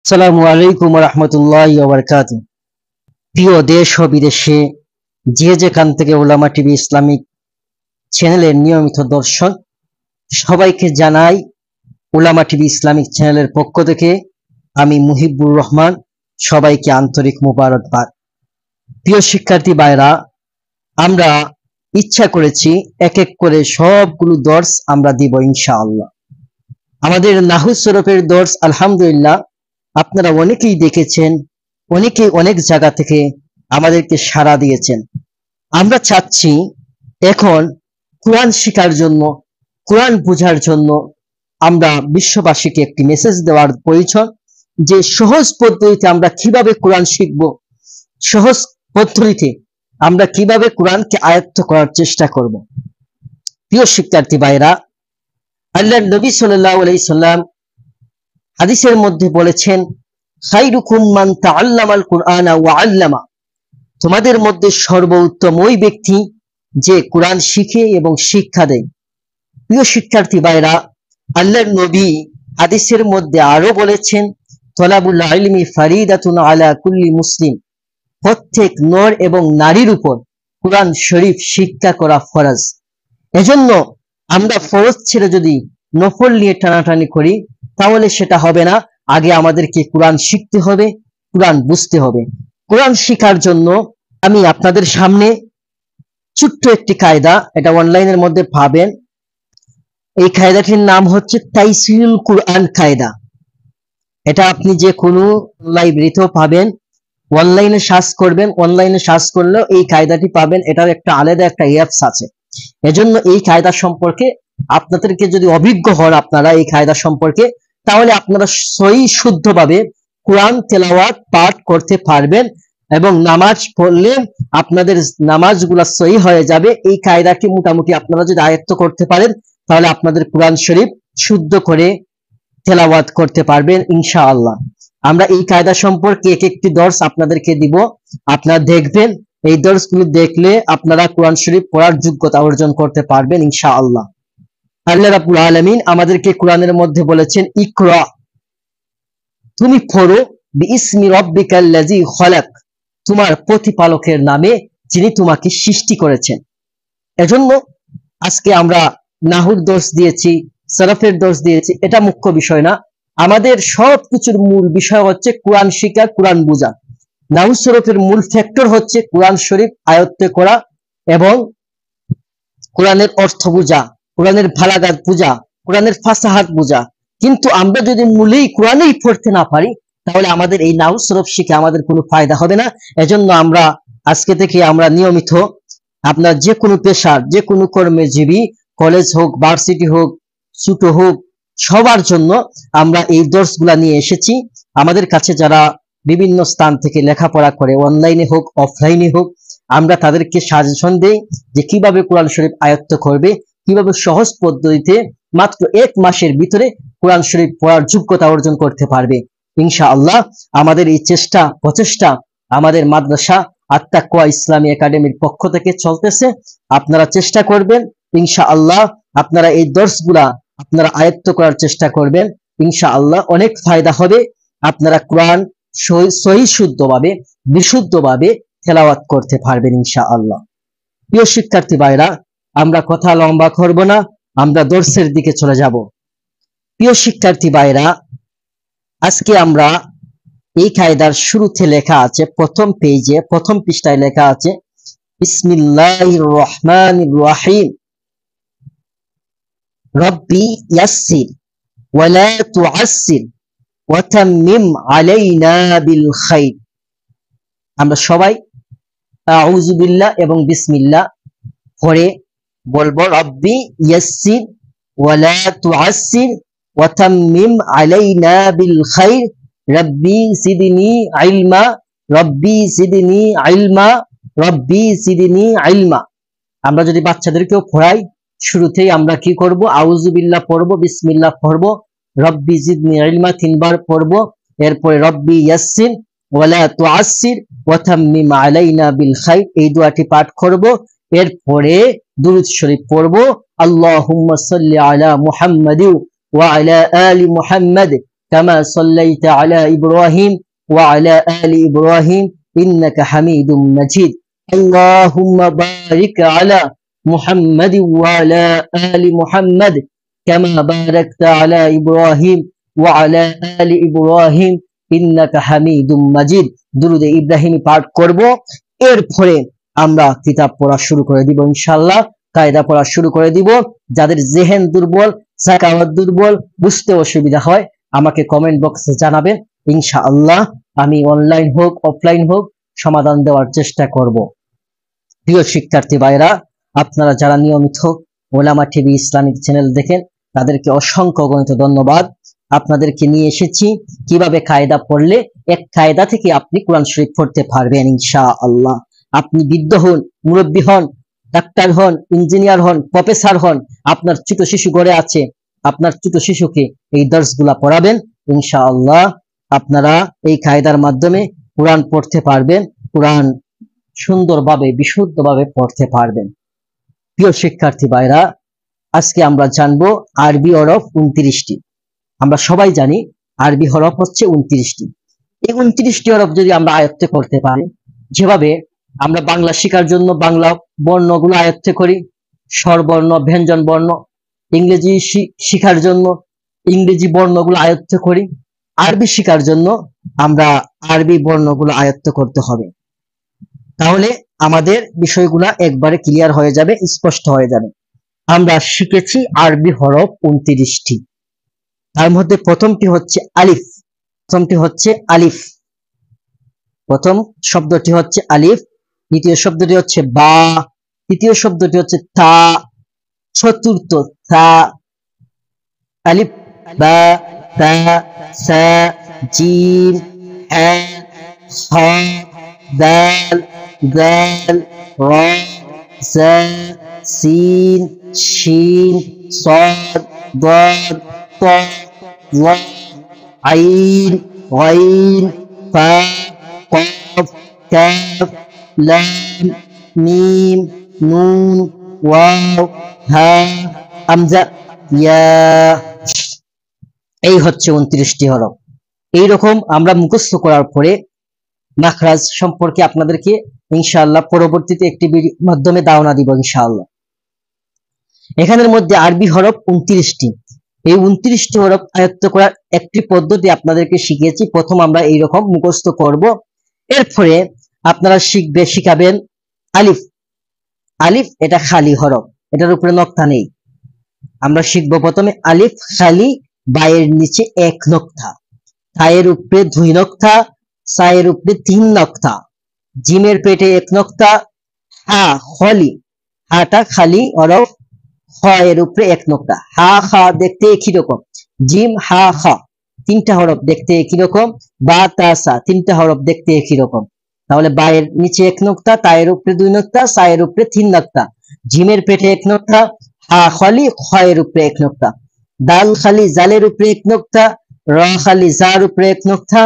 আসসালামু আলাইকুম রহমতুল্লাহি ওয়া বারাকাতুহু। প্রিয় দেশ ও বিদেশে যে যেখান থেকে উলামা টিভি ইসলামিক চ্যানেলের নিয়মিত দর্শক সবাইকে জানাই উলামা টিভি ইসলামিক চ্যানেলের পক্ষ থেকে আমি মুহিবুর রহমান সবাইকে আন্তরিক মোবারকবাদ। প্রিয় শিক্ষার্থী ভাইরা, আমরা ইচ্ছা করেছি এক এক করে সবগুলো দর্স আমরা দিব ইনশাআল্লাহ। আমাদের নাহু সরফের দর্স আলহামদুলিল্লাহ আপনারা অনেকেই দেখেছেন, অনেকেই অনেক জায়গা থেকে আমাদেরকে সাড়া দিয়েছেন। আমরা চাচ্ছি এখন কোরআন শেখার জন্য, কোরআন বোঝার জন্য আমরা বিশ্ববাসীকে একটি মেসেজ দেওয়ার প্রয়োজন যে সহজ পদ্ধতিতে আমরা কিভাবে কোরআন শিখব, সহজ পদ্ধতিতে আমরা কিভাবে কোরআনকে আয়ত্ত করার চেষ্টা করব। প্রিয় শিক্ষার্থী ভাইরা, আল্লাহর নবী সাল্লাল্লাহু আলাইহি সাল্লাম হাদিসের মধ্যে বলেছেন, খায়রুকুম মান তাআল্লামাল কুরআনা ওয়া আল্লামা, তোমাদের মধ্যে সর্বোত্তম ওই ব্যক্তি যে কোরআন শিখে এবং শিক্ষা দেয়। প্রিয় শিক্ষার্থী ভাইরা, আল্লাহর নবী হাদিসের মধ্যে আরো বলেছেন, তলাবুল ইলমি ফারিদাতুন আলা কুল্লি মুসলিম, প্রত্যেক নর এবং নারীর উপর কোরআন শরীফ শিক্ষা করা ফরজ। এজন্য আমরা ফরজ ছেড়ে যদি নফল নিয়ে টানাটানি করি তাহলে সেটা হবে না। আগে আমাদেরকে কোরআন শিখতে হবে, কোরআন বুঝতে হবে। কোরআন শেখার জন্য আমি আপনাদের সামনে ছোট্ট একটি কায়দা, এটা অনলাইনের মধ্যে পাবেন। এই কায়দাটির নাম হচ্ছে তাইসিরুল কুরআন কায়দা। এটা আপনি যে কোনো লাইব্রেরিতেও পাবেন, অনলাইনে সার্চ করবেন, অনলাইনে সার্চ করলেও এই কায়দাটি পাবেন। এটার একটা আলাদা একটা অ্যাপস আছে। এজন্য এই কায়দা সম্পর্কে আপনাদেরকে যদি অভিজ্ঞ হন আপনারা এই কায়দা সম্পর্কে, তাহলে আপনারা সহি শুদ্ধভাবে কোরআন তেলাওয়াত পাঠ করতে পারবেন এবং নামাজ পড়লে আপনাদের নামাজগুলো সহি হয়ে যাবে। এই কায়দাটি মোটামুটি আপনারা যদি আয়ত্ত করতে পারেন তাহলে আপনাদের কোরআন শরীফ শুদ্ধ করে তেলাওয়াত করতে পারবেন ইনশাআল্লাহ। আমরা এই কায়দা সম্পর্কে এক একটি দর্স আপনাদেরকে দিব, আপনারা দেখবেন। এই দর্সগুলো দেখলে আপনারা কোরআন শরীফ পড়ার যোগ্যতা অর্জন করতে পারবেন ইনশাআল্লাহ। আল্লাহ রাব্বুল আলামিন আমাদেরকে কোরআনের মধ্যে বলেছেন, ইকরা, তুমি পড়ো, বিইসমি রাব্বিকাল্লাযী খলাক, তোমার প্রতিপালকের নামে যিনি তোমাকে সৃষ্টি করেছেন। এজন্য আজকে আমরা নাহুর দর্স দিয়েছি, সরফের দর্স দিয়েছি, এটা মুখ্য বিষয় না। আমাদের সবকিছুর মূল বিষয় হচ্ছে কোরআন শিখা, কোরআন বোঝা। নাহু সরফের মূল ফ্যাক্টর হচ্ছে কোরআন শরীফ আয়ত্তে করা এবং কোরআনের অর্থ বোঝা, কোরআনের বালাগাত বোঝা, কোরআনের ফাসাহাত বোঝা। কিন্তু আমরা যদি মূলেই কোরআনেই পড়তে না পারি তাহলে আমাদের এই নাহু সরফ শিখে আমাদের কোনো ফায়দা হবে না। এজন্য আমরা আজকে থেকে আমরা নিয়মিত আপনার যে কোনো পেশার, যে কোনো কর্মে জীবী, কলেজ হোক, ভার্সিটি হোক, ছোট হোক, সবার জন্য আমরা এই দর্সগুলা নিয়ে এসেছি। আমাদের কাছে যারা বিভিন্ন স্থান থেকে লেখাপড়া করে, অনলাইনে হোক অফলাইনে হোক, আমরা তাদেরকে সাজেশন দেই যে কিভাবে কোরআন শরীফ আয়ত্ত করবে, কিভাবে সহজ পদ্ধতিতে মাত্র 1 মাসের ভিতরে কোরআন শরীফ পড়ার যোগ্যতা অর্জন করতে পারবে ইনশাআল্লাহ। আমাদের এই প্রচেষ্টা আমাদের মাদ্রাসা আত-তাকওয়া ইসলামী একাডেমির পক্ষ থেকে চলতেছে। আপনারা চেষ্টা করবেন ইনশাআল্লাহ, আপনারা এই দর্সগুলা আপনারা আয়ত্ত করার চেষ্টা করবেন ইনশাআল্লাহ, অনেক ফায়দা হবে। আপনারা কোরআন সহি শুদ্ধভাবে, বিশুদ্ধভাবে তেলাওয়াত করতে পারবেন ইনশাআল্লাহ। প্রিয় শিক্ষার্থী ভাইরা, আমরা কথা লম্বা করব না, আমরা দর্সের দিকে চলে যাব। প্রিয় শিক্ষার্থী ভাইরা, আজকে আমরা এই কায়দার শুরুতে লেখা আছে, প্রথম পেজে, প্রথম পৃষ্ঠায় লেখা আছে, বিসমিল্লাহির রহমানির রহিম, রব্বি ইয়াসসির ওয়া লা তুআসসির ওয়া তাম্মিম আলাইনা বিল খাইর। আমরা সবাই আউযু বিল্লাহ এবং বিসমিল্লাহ পড়ে বলবো, রব্বি ইয়াসসির ওয়া লা তুআসসির ওয়া তাম্মিম আলাইনা বিল খাইর, রব্বি জিদনি ইলমা, রব্বি জিদনি ইলমা, রব্বি জিদনি ইলমা। আমরা যদি বাচ্চাদেরকেও পড়াই, শুরুতেই আমরা কি করব, আউযু বিল্লাহ পড়বো, বিসমিল্লাহ পড়বো, রব্বি জিদনি ইলমা 3 বার পড়বো, এরপরে রব্বি ইয়াসসির ওয়া লা তুআসসির ওয়া তাম্মিম আলাইনা বিল খাইর, এই দোয়াটি পাঠ করব। এরপরে দুরূদ শরীফ পড়বো, আল্লাহুম্মা সাল্লি আলা মুহাম্মাদি ওয়া আলা আলি মুহাম্মাদ كما صليت على إبراهيم وعلى آل إبراهيم إنك حميد مجيد اللهم بارك على محمد وعلى آل محمد كما باركت على إبراهيم وعلى آل إبراهيم ইন্নাকা হামিদুম মাজিদ দুরুদে ইব্রাহিমি পাঠ করব এরপরে আমরা কিতাব পড়া শুরু করে দিব ইনশাআল্লাহ কায়দা পড়া শুরু করে দিব যাদের জেহেন দুর্বল সাকাওয়াত দুর্বল বুঝতে অসুবিধা হয় আমাকে কমেন্ট বক্সে জানাবেন ইনশাআল্লাহ আমি অনলাইন হোক অফলাইন হোক সমাধান দেওয়ার চেষ্টা করব প্রিয় শিক্ষার্থী ভাইরা আপনারা যারা নিয়মিত ওলামা টিভি ইসলামিক চ্যানেল দেখেন তাদেরকে অসংখ্য গণিত ধন্যবাদ আপনাদেরকে নিয়ে এসেছি কিভাবে কায়দা পড়লে এক কায়দা থেকে আপনি কোরআন শরীফ পড়তে পারবেন ইনশাআল্লাহ আপনি বৃদ্ধ হন মুরব্বী হন ডাক্তার হন ইঞ্জিনিয়ার হন প্রফেসর হন আপনার ছোট শিশু ঘরে আছে আপনার ছোট শিশুকে এই দর্শগুলা পড়াবেন ইনশাআল্লাহ আপনারা এই কায়দার মাধ্যমে কোরআন পড়তে পারবেন কোরআন সুন্দরভাবে বিশুদ্ধভাবে পড়তে পারবেন প্রিয় শিক্ষার্থী ভাইরা আজকে আমরা জানবো আরবি হরফ 29টি আমরা সবাই জানি আরবি হরফ হচ্ছে 29টি এই 29টি হরফ যদি আমরা আয়ত্ত করতে পারি যেভাবে আমরা বাংলা শেখার জন্য বাংলা বর্ণগুলো আয়ত্ত করি স্বরবর্ণ ব্যঞ্জন বর্ণ ইংরেজি শেখার জন্য ইংরেজি বর্ণগুলো আয়ত্ত করি আরবি শেখার জন্য আমরা আরবি বর্ণগুলো আয়ত্ত করতে হবে তাহলে আমাদের বিষয়গুলো একবারে ক্লিয়ার হয়ে যাবে স্পষ্ট হয়ে যাবে আমরা শিখেছি আরবি হরফ 29টি তার মধ্যে প্রথমটি হচ্ছে আলিফ প্রথম শব্দটি হচ্ছে আলিফ দ্বিতীয় শব্দটি হচ্ছে বা তৃতীয় শব্দটি হচ্ছে তা চতুর্থ তা আলিফ বা তা সা জিম হা খা দাল দাল রা জা সিন শিন صاد ضاد طا ظا عين غين فا قاف كاف لام ميم نون واو হা হামজা ইয়া এই হচ্ছে 29টি হরফ এই রকম আমরা মুখস্থ করার পরে মাখরাজ সম্পর্কে আপনাদেরকে ইনশাআল্লাহ পরবর্তীতে একটি ভিডিওর মাধ্যমে ধারণা দিব ইনশাআল্লাহ এখানের মধ্যে আরবি হরফ 29টি এই 29টি হরফ আয়ত্ত করার একটি পদ্ধতি আপনাদেরকে শিখিয়েছি প্রথম আমরা এই রকম মুখস্থ করব এরপরে আপনারা শিখাবেন আলিফ আলিফ এটা খালি হরফ এটার উপরে নক্তা নেই আমরা শিখব প্রথমে আলিফ খালি বায়ের নিচে এক নক্তা তায়ের উপরে দুই নক্তা সায়ের উপরে তিন নক্তা জিমের পেটে এক নক্তা হা খালি হাটা খালি হরফ খ এর উপরে এক নক্তা হা খা দেখতে একই রকম জিম হা খা তিনটা হরফ দেখতে একই রকম বা তা সা তিনটা হরফ দেখতে একই রকম তাহলে বায়ের নিচে এক নক্তা তায়ের উপরে দুই নক্তা সায়ের উপরে তিন নক্তা জিমের পেটে এক নক্তা হা খালি খ এর উপরে এক নক্তা দাল খালি জালের উপরে এক নক্তা রা খালি জার উপরে এক নক্তা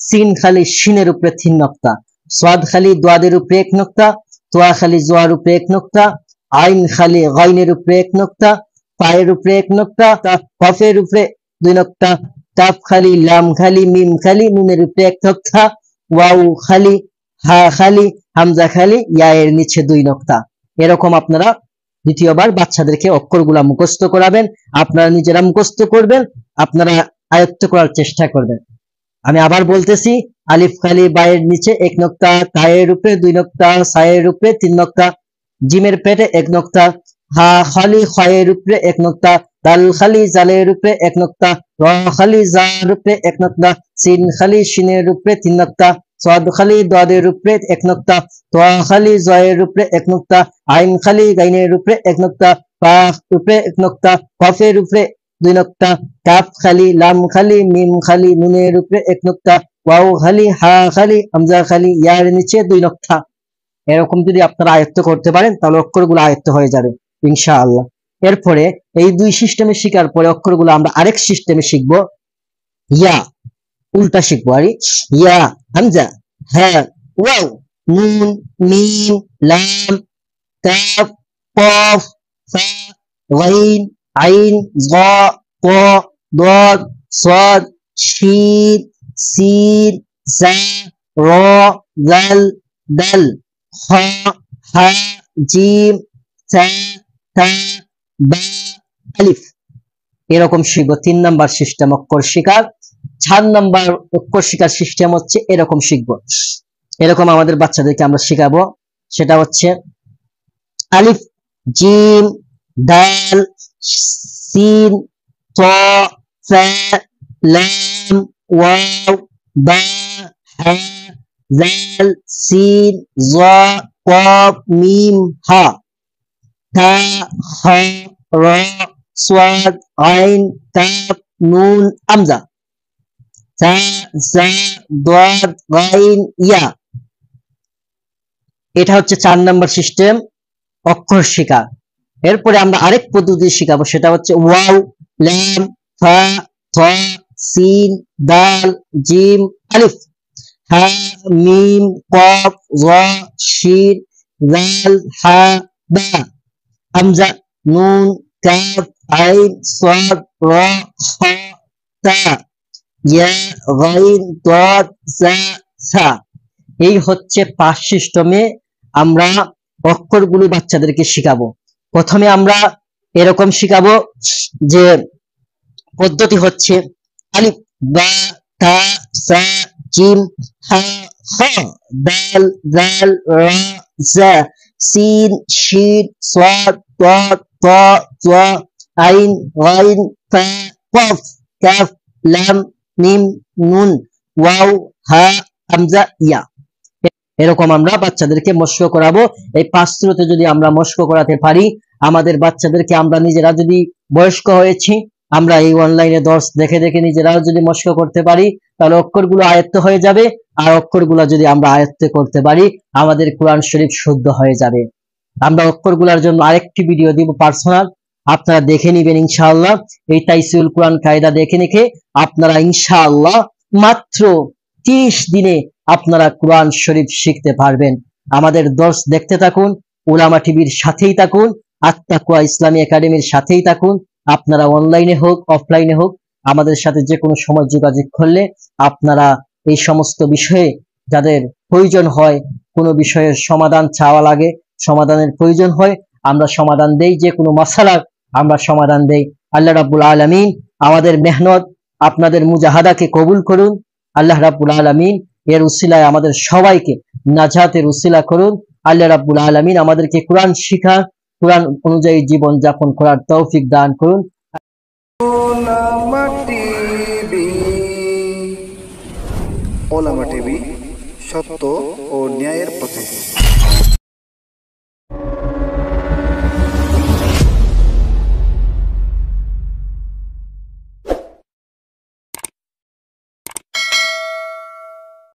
সিন খালি শিনের উপরে তিন নক্তা সাদ খালি দাদের উপরে এক নক্তা তোয়া খালি জোয়ার উপরে এক নক্তা আইন খালি গাইনের উপরে এক নক্তা পায়ের উপরে এক নক্তা কফের উপরে দুই নক্তা কাফ খালি লাম খালি মিম খালি নুনের উপরে এক নক্তা ওয়াও খালি হা খালি হামজা খালি ইয়া এর নিচে দুই নক্তা এরকম আপনারা দ্বিতীয়বার বাচ্চাদেরকে অক্ষরগুলা মুখস্থ করাবেন আপনারা নিজেরা মুখস্থ করবেন আপনারা আয়ত্ত করার চেষ্টা করবেন আমি আবার বলতেছি আলিফ খালি বায়ের নিচে এক নক্তা তায়ের উপরে দুই নক্তা সায়ের উপরে তিন নক্তা জিমের পেটে এক নক্তা হা খালি খয়ের উপরে এক নক্তা দাল খালি জালের উপরে এক নক্তা রা খালি জার উপরে এক নক্তা সিন খালি শিনের উপরে তিন নক্তা সাদ খালি দাদের উপরে এক নক্তা তোয়া খালি জয়ের উপরে এক নক্তা আইন খালি গাইনের উপরে এক নক্তা পা উপরে এক নক্তা কফের উপরে দুই নক্তা কাফ খালি লাম খালি মিম খালি নুনের উপরে এক নক্তা ওয়াও খালি হা খালি হামজা খালি ইয়ার নিচে দুই নক্তা এরকম যদি আপনারা আয়ত্ত করতে পারেন তাহলে অক্ষরগুলো আয়ত্ত হয়ে যাবে ইনশাআল্লাহ এরপরে এই দুই সিস্টেমে শেখার পরে অক্ষরগুলো আমরা আরেক সিস্টেমে শিখবো ইয়া উল্টা শিখবো আর ইয়া হামজা হা ওয়াও নুন মিম লাম কাফ কফ ফা গাইন আইন যা তা দাদ সাদ শিন সিন জা র জাল দাল খ হা জিম সা তা বা আলিফ। এরকম শিখবো। 3 নাম্বার সিস্টেম অক্ষর শেখার। 4 নাম্বার অক্ষর শেখার সিস্টেম হচ্ছে এরকম শিখবো। এরকম আমাদের বাচ্চাদেরকে আমরা শেখাবো। সেটা হচ্ছে আলিফ জিম দাল সিন ত ফা লাম ওয়াও বা হা জাল সিন যা কফ মিম হা তা হা র সাদ আইন কাফ নুন হামজা তা জা দাদ গাইন ইয়া। এটা হচ্ছে 4 নাম্বার সিস্টেম অক্ষর শেখা। এরপরে আমরা আরেক পদ্ধতি শিখাবো, সেটা হচ্ছে ওয়াও লাম ফা থা সিন দাল জিম আলিফ হা মিম কফ যা শিন জাল হা বা হামজা নুন কাফ আইন সাদ র খা তা ইয়া গাইন দাদ জা সা। এই হচ্ছে 5 সিস্টেমে আমরা অক্ষরগুলো বাচ্চাদেরকে শিখাবো। প্রথমে আমরা এরকম শিখাবো যে পদ্ধতি হচ্ছে আলিফ বা তা সা জিম হা খা দাল জাল রা জা সিন শিন সাদ তা তা জা আইন গাইন ফা কফ কাফ লাম মিম নুন ওয়াও হা হামজা ইয়া। এরকম আমরা বাচ্চাদেরকে মস্ক করাবো। এই 5 স্রোতে যদি আমরা মস্ক করাতে পারি, আমাদের বাচ্চাদেরকে আমরা নিজেরা যদি বয়স্ক হয়েছি, আমরা এই অনলাইনে দর্শ দেখে দেখে নিজেরাও যদি মস্ক করতে পারি, তাহলে অক্ষরগুলো আয়ত্ত হয়ে যাবে। আর অক্ষরগুলো যদি আমরা আয়ত্ত করতে পারি, আমাদের কোরআন শরীফ শুদ্ধ হয়ে যাবে। আমরা অক্ষরগুলোর জন্য আরেকটি ভিডিও দিব পার্সোনাল, আপনারা দেখে নেবেন ইনশাআল্লাহ। এই তাইসিউল কোরআন কায়দা দেখে দেখে আপনারা ইনশাআল্লাহ মাত্র 30 দিনে আপনারা কোরআন শরীফ শিখতে পারবেন। আমাদের দর্শ দেখতে থাকুন, উলামা টিভির সাথেই থাকুন, আত্তাকুয়া ইসলামী একাডেমির সাথেই থাকুন। আপনারা অনলাইনে হোক অফলাইনে হোক আমাদের সাথে যে কোনো সময় যোগাযোগ করলে আপনারা এই সমস্ত বিষয়ে যাদের প্রয়োজন হয়, কোনো বিষয়ের সমাধান চাওয়া লাগে, সমাধানের প্রয়োজন হয়, আমরা সমাধান দেই। যে কোনো মাসালার আমরা সমাধান দেই। আল্লাহ রাব্বুল আলামিন আমাদের মেহনত, আপনাদের মুজাহাদাকে কবুল করুন। আল্লাহ রাব্বুল আলামিন এর উসিলায় আমাদের সবাইকে নাজাতের উসিলা করুন। আল্লাহ রাব্বুল আলামিন আমাদেরকে কোরআন শিখা, কোরআন অনুযায়ী জীবন যাপন করার তৌফিক দান করুন। ওলামা টিভি, সত্য ও ন্যায়ের পথে।